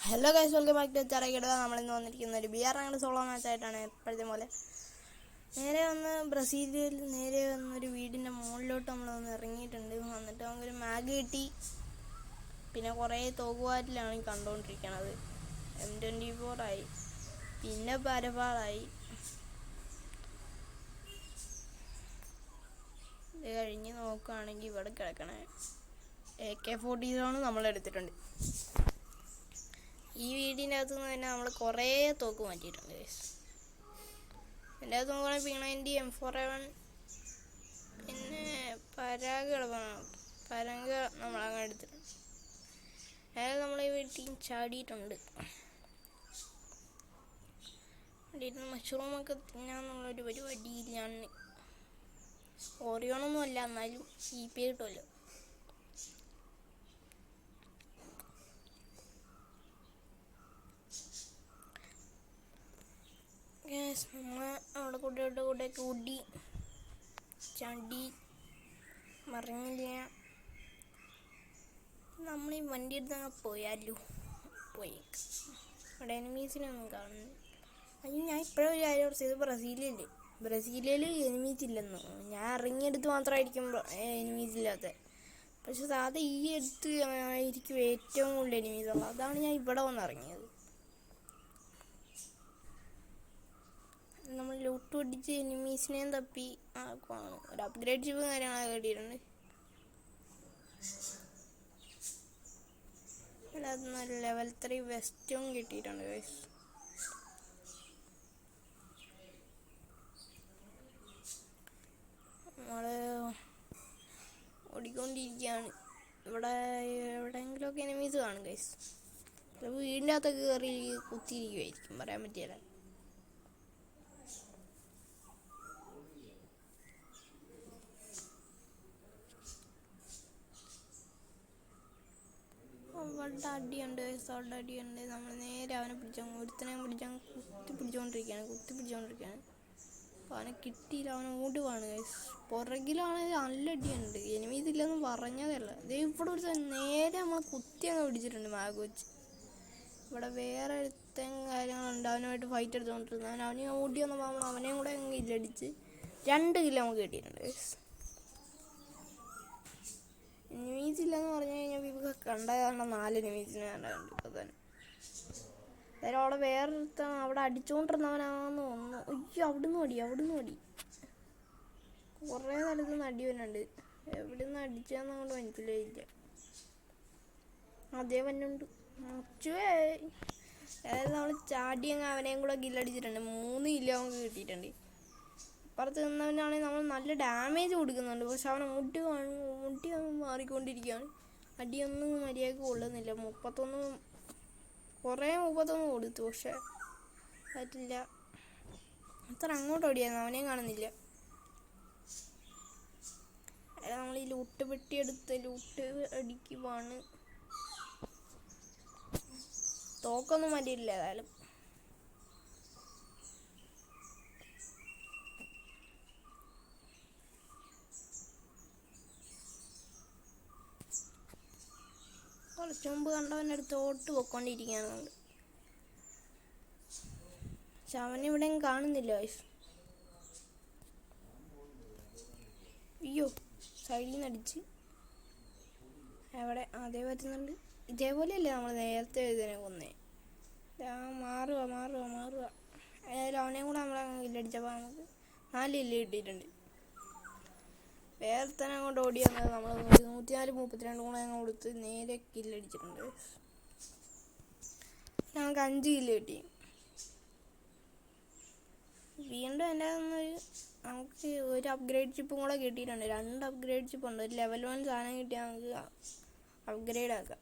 Hello guys, welcome back to ചെറിയ നമ്മളിന്ന് വന്നിരിക്കുന്ന ഒരു ബിആർ അങ്ങനെ സോളോ മാച്ചായിട്ടാണ്. എപ്പോഴത്തെ പോലെ ബ്രസീലിൽ നേരെ വന്നൊരു വീടിൻ്റെ മുകളിലോട്ട് നമ്മളൊന്ന് ഇറങ്ങിയിട്ടുണ്ട്. എന്നിട്ട് നമുക്കൊരു മാഗ് കിട്ടി. പിന്നെ കുറേ തോക്കുപാറ്റിലാണ് കണ്ടുകൊണ്ടിരിക്കണത്. M24 ആയി, പിന്നെ പരപാടായി. ഇത് കഴിഞ്ഞ് നോക്കുകയാണെങ്കിൽ ഇവിടെ കിടക്കണേ AK-47 നമ്മളെടുത്തിട്ടുണ്ട്. ഈ വീടിൻ്റെ അകത്തു നിന്ന് തന്നെ നമ്മൾ കുറേ തോക്ക് മാറ്റിയിട്ടുണ്ട് ഗൈസ്. എൻ്റെ അകത്ത് നോക്കുകയാണെങ്കിൽ P90, M4A1, പിന്നെ പരങ്ക നമ്മളങ്ങനെ എടുത്തിട്ടുണ്ട്. അതായത് നമ്മൾ ഈ വീട്ടിൽ ചാടിയിട്ടുണ്ട്. മഷ്റൂമൊക്കെ തിന്നാന്നുള്ളൊരു പരിപാടിയിലാണ്. ഓറിയോണൊന്നും അല്ല, എന്നാലും EP കിട്ടുമല്ലോ. നമ്മൾ അവിടെ കൂടെ കൂടി ചാടി മറിഞ്ഞില്ല. നമ്മൾ ഈ വണ്ടി എടുത്ത് അങ്ങ് പോയാലോ. അവിടെ എനിമീസിനൊന്നും കാണുന്നു. അതിന് ഞാൻ ഇപ്പോഴും ഒരു കാര്യം ഓർത്ത്, ഇത് ബ്രസീലിൽ എനിമീസ് ഇല്ലെന്നോ. ഞാൻ ഇറങ്ങിയെടുത്ത് മാത്രമായിരിക്കും എനിമീസ് ഇല്ലാത്ത. പക്ഷെ സാധാ ഈ അടുത്ത് ആയിരിക്കും ഏറ്റവും കൂടുതൽ എനിമീസ് ഉള്ളത്. അതാണ് ഞാൻ ഇവിടെ വന്ന് ഇറങ്ങിയത്. നമ്മൾ ലൂട്ട് പിടിച്ച് എനിമീസിനെയും തപ്പി ആക്കുവാണ്. ഒരു അപ്ഗ്രേഡ് ഷിപ്പ് കാര്യങ്ങളൊക്കെ കിട്ടിയിട്ടുണ്ട്. അതിനൊരു ലെവൽ 3 വെസ്റ്റും കിട്ടിയിട്ടുണ്ട് ഗൈസ്. നമ്മൾ ഓടിക്കൊണ്ടിരിക്കുകയാണ്. ഇവിടെ എവിടെയെങ്കിലുമൊക്കെ എനിമീസ് കാണും ഗൈസ്. വീടിൻ്റെ അകത്തൊക്കെ കയറി കുത്തിയിരിക്കുമായിരിക്കും, പറയാൻ പറ്റിയല്ല. അവിടെ അടിയുണ്ട്, നമ്മൾ നേരെ അവനെ ഒരുത്തനെ കുത്തിപ്പിടിച്ചോണ്ടിരിക്കുകയാണ്. അപ്പോൾ അവനെ കിട്ടിയില്ല, അവനെ ഓടുവാണ് ഗൈസ്. പുറകിലാണെങ്കിൽ നല്ല അടിയുണ്ട്. എനിമീസ് ഇല്ലെന്ന് പറഞ്ഞതല്ല. ഇത് ഇവിടെ ഒരു നേരെ നമ്മൾ കുത്തി അങ്ങ് പിടിച്ചിട്ടുണ്ട് മാഗ് വെച്ച്. ഇവിടെ വേറെ ഒരുത്തൻ കാര്യങ്ങളുണ്ട്, അവനുമായിട്ട് ഫൈറ്റ് എടുത്തുകൊണ്ടിരുന്നത്. അവനെ ഓടി വന്നപ്പോൾ നമ്മൾ അവനെയും കൂടെ അങ്ങ് ഇല്ലടിച്ച് 2 കിലോ നമുക്ക് കിട്ടിയിട്ടുണ്ട് ഗൈസ്. എനിമീസ് ഇല്ലെന്ന് പറഞ്ഞു കഴിഞ്ഞാൽ ഇവ കണ്ട കാരണം 4 എനിമീസിനെ കണ്ടുണ്ട് ഇപ്പോൾ തന്നെ. അതായത് അവിടെ വേറൊരുത്തൻ അവിടെ അടിച്ചുകൊണ്ടിരുന്നവനാണെന്ന് തോന്നുന്നു. അയ്യോ, അവിടുന്ന് അടി കുറേ സ്ഥലത്ത് നിന്ന് അടി വരുന്നുണ്ട്. എവിടെ നിന്ന് അടിച്ചാന്ന് അങ്ങോട്ട് മനസ്സിലായില്ല. അതേ വന്നുണ്ട്. അതായത് നമ്മൾ ചാടിയങ്ങ് അവനെയും കൂടെ കില്ലടിച്ചിട്ടുണ്ട്. 3 കിലോ നമുക്ക് കിട്ടിയിട്ടുണ്ട്. അപ്പുറത്ത് നിന്നവനാണെങ്കിൽ നമ്മൾ നല്ല ഡാമേജ് കൊടുക്കുന്നുണ്ട്. പക്ഷെ അവനെ മുട്ടി മാറിക്കൊണ്ടിരിക്കുകയാണ്. അടിയൊന്നും മര്യാദക്ക് കൊള്ളുന്നില്ല. 31 കൊടുത്തു, പക്ഷെ പറ്റില്ല. അത്ര അങ്ങോട്ട് ഓടിയായിരുന്നു, അവനെയും കാണുന്നില്ല. നമ്മൾ ഈ ലൂട്ട് പെട്ടിയെടുത്ത് ലൂട്ട് അടിക്കുവാണ്. തോക്കൊന്നും മതിയില്ല. ഏതായാലും കുറച്ച് മുമ്പ് കണ്ടവൻ്റെ അടുത്ത് ഓട്ട് പൊയ്ക്കൊണ്ടിരിക്കുകയാണ് നമ്മൾ. പക്ഷെ അവനിവിടെയും കാണുന്നില്ല വയസ്സ്. അയ്യോ, സൈഡിൽ നിന്ന് അടിച്ച്. എവിടെ അതേ പറ്റുന്നുണ്ട്. ഇതേപോലെയല്ലേ നമ്മൾ നേരത്തെ ഇതിനെ കൊന്നേ. മാറുക. ഏതായാലും അവനെയും കൂടെ നമ്മളങ്ങ് കില്ലടിച്ചപ്പോൾ നമുക്ക് 4 കില്ല് കിട്ടിയിട്ടുണ്ട്. വേറെ തന്നെ അങ്ങോട്ട് ഓടി വന്നത് നമ്മൾ 132 കൂടെ അങ്ങ് കൊടുത്ത് നേരെ കില്ലടിച്ചിട്ടുണ്ട്. നമുക്ക് 5 കില്ല് കിട്ടി. വീണ്ടും എൻ്റെ നമുക്ക് ഒരു അപ്ഗ്രേഡ് ഷിപ്പും കൂടെ കിട്ടിയിട്ടുണ്ട്. 2 അപ്ഗ്രേഡ് ഷിപ്പ് ഉണ്ട്. ഒരു ലെവൽ 1 സാധനം കിട്ടിയാൽ നമുക്ക് അപ്ഗ്രേഡ് ആക്കാം.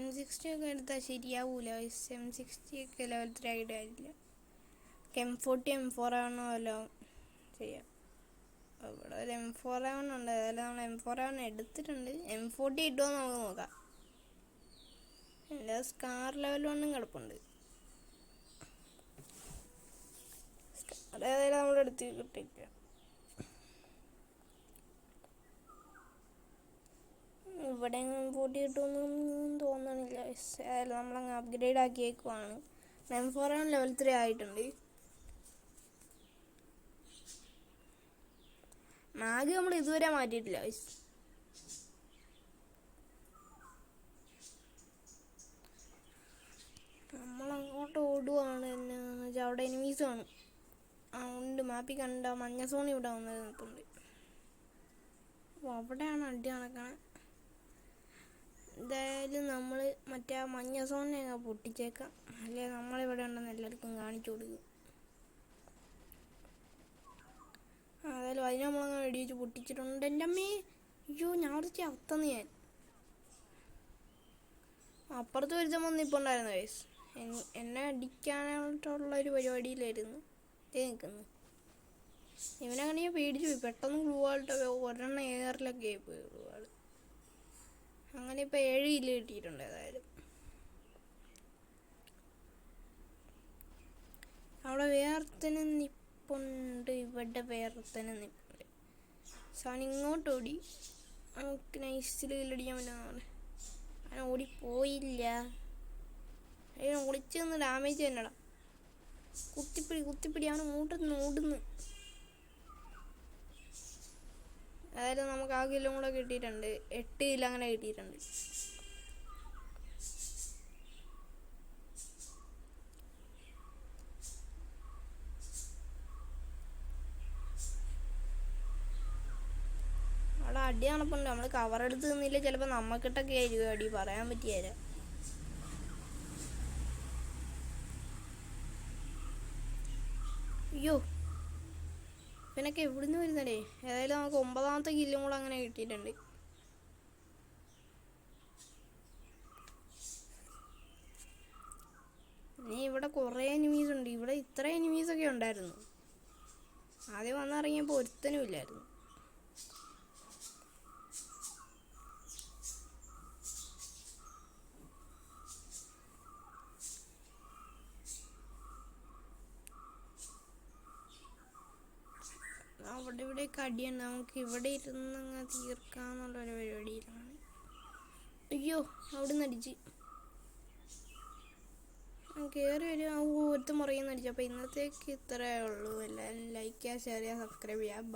M60 ഒക്കെ എടുത്താൽ ശരിയാവൂല. M60 ഒക്കെ ലെവൽ 3 ആയിട്ട് കാര്യമില്ല. M40 M4A1 വല്ലതും ചെയ്യാം. ഇവിടെ ഒരു M4A1 ഉണ്ട്. അതായത് നമ്മൾ M4A1 എടുത്തിട്ടുണ്ട്. M40 ഇട്ടുമെന്ന് നമുക്ക് നോക്കാം. എൻ്റെ സ്കാർ ലെവൽ 1 കിടപ്പുണ്ട്. അതായത് നമ്മളെടുത്ത് കിട്ടില്ല. ഇവിടെ പൊട്ടി കിട്ടുമെന്നൊന്നും തോന്നണില്ല. നമ്മളങ്ങ് അപ്ഗ്രേഡ് ആക്കിയേക്കുവാണ്. M4 ലെവൽ 3 ആയിട്ടുണ്ട്. മാഗ് നമ്മൾ ഇതുവരെ മാറ്റിയിട്ടില്ല. നമ്മളങ്ങോട്ട് ഓടുവാണ്. എന്നാന്ന് വെച്ചാൽ അവിടെ എനിമീസ് കാണും. ഉണ്ട്, മാപ്പിൽ കണ്ട മഞ്ഞ സോണി ഇവിടെ വന്നത് നിൽപ്പുണ്ട്. അപ്പോൾ അവിടെയാണ് അടി നടക്കണത്. എന്തായാലും നമ്മൾ മറ്റേ ആ മഞ്ഞ സോണിനെ അങ്ങ് പൊട്ടിച്ചേക്കാം. അല്ലേ നമ്മളിവിടെ ഉണ്ടെന്ന് എല്ലാവർക്കും കാണിച്ചു കൊടുക്കും. അതായാലും അതിനെ നമ്മളങ്ങ് വെടിവെച്ച് പൊട്ടിച്ചിട്ടുണ്ട്. എൻ്റെ അമ്മേ, അയ്യോ ഞാൻ അവിടെ ചത്തന്ന്. ഞാൻ അപ്പുറത്ത് വരുത്തം വന്നിപ്പോണ്ടായിരുന്നു വയസ്സ്. എന്നെ അടിക്കാനായിട്ടുള്ളൊരു പരിപാടിയിലായിരുന്നു നിൽക്കുന്നു. ഇവനങ്ങനെ ഞാൻ പേടിച്ചു പോയി. പെട്ടെന്ന് ഗ്ലൂ ആയിട്ട് ഒരെണ്ണം എയറിലൊക്കെ ആയിപ്പോയി ഗ്ലൂ ആൾ. അങ്ങനെ ഇപ്പോൾ 7 കില്ല് കിട്ടിയിട്ടുണ്ട്. ഏതായാലും അവിടെ വേർത്തനും നിപ്പുണ്ട്. ഇവിടെ വേർത്തനും നിപ്പുണ്ട്. സാൻ ഇങ്ങോട്ട് ഓടി. നമുക്ക് നൈസിൽ കില്ലടിക്കാൻ പറ്റുന്നതാണ്. അവൻ ഓടിപ്പോയില്ല. ഒളിച്ച് നിന്ന് ഡാമേജ് തന്നെടാ. കുത്തിപ്പിടി അവൻ ഓടുന്നു. അതായത് നമുക്ക് ആ കില്ലും കൂടെ കിട്ടിയിട്ടുണ്ട്. 8 കില്ല് അങ്ങനെ കിട്ടിയിട്ടുണ്ട്. അവിടെ അടി നടപ്പുണ്ട്. നമ്മൾ കവറെടുത്ത് നിന്നില്ല, ചിലപ്പോൾ നമ്മക്കിട്ടൊക്കെ ആയിരിക്കും അടി. പറയാൻ പറ്റിയല്ല. അയ്യോ, ഇവനൊക്കെ എവിടുന്ന് വരുന്നടേ. ഏതായാലും നമുക്ക് 9ാമത്തെ കില്ലും കൂടെ അങ്ങനെ കിട്ടിയിട്ടുണ്ട്. ഇനി ഇവിടെ കുറേ എനിമീസ് ഉണ്ട്. ഇവിടെ ഇത്ര എനിമീസൊക്കെ ഉണ്ടായിരുന്നു. ആദ്യം വന്നിറങ്ങിയപ്പോൾ ഒരുത്തനും ഇല്ലായിരുന്നു. അവിടെ ഇവിടെയൊക്കെ അടിയുണ്ട്. നമുക്ക് ഇവിടെ ഇരുന്നങ്ങ് തീർക്കാന്നുള്ളൊരു പരിപാടിയിലാണ്. അയ്യോ, അവിടെ നിന്ന് അടിച്ച് കയറി വരിക. ഒരുത്തും പുറകെ നിന്ന് അടിച്ചു. അപ്പോൾ ഇന്നത്തേക്ക് ഇത്രയേ ഉള്ളൂ. എല്ലാവരും ലൈക്ക് ചെയ്യുക, ഷെയർ ചെയ്യുക, സബ്സ്ക്രൈബ് ചെയ്യുക.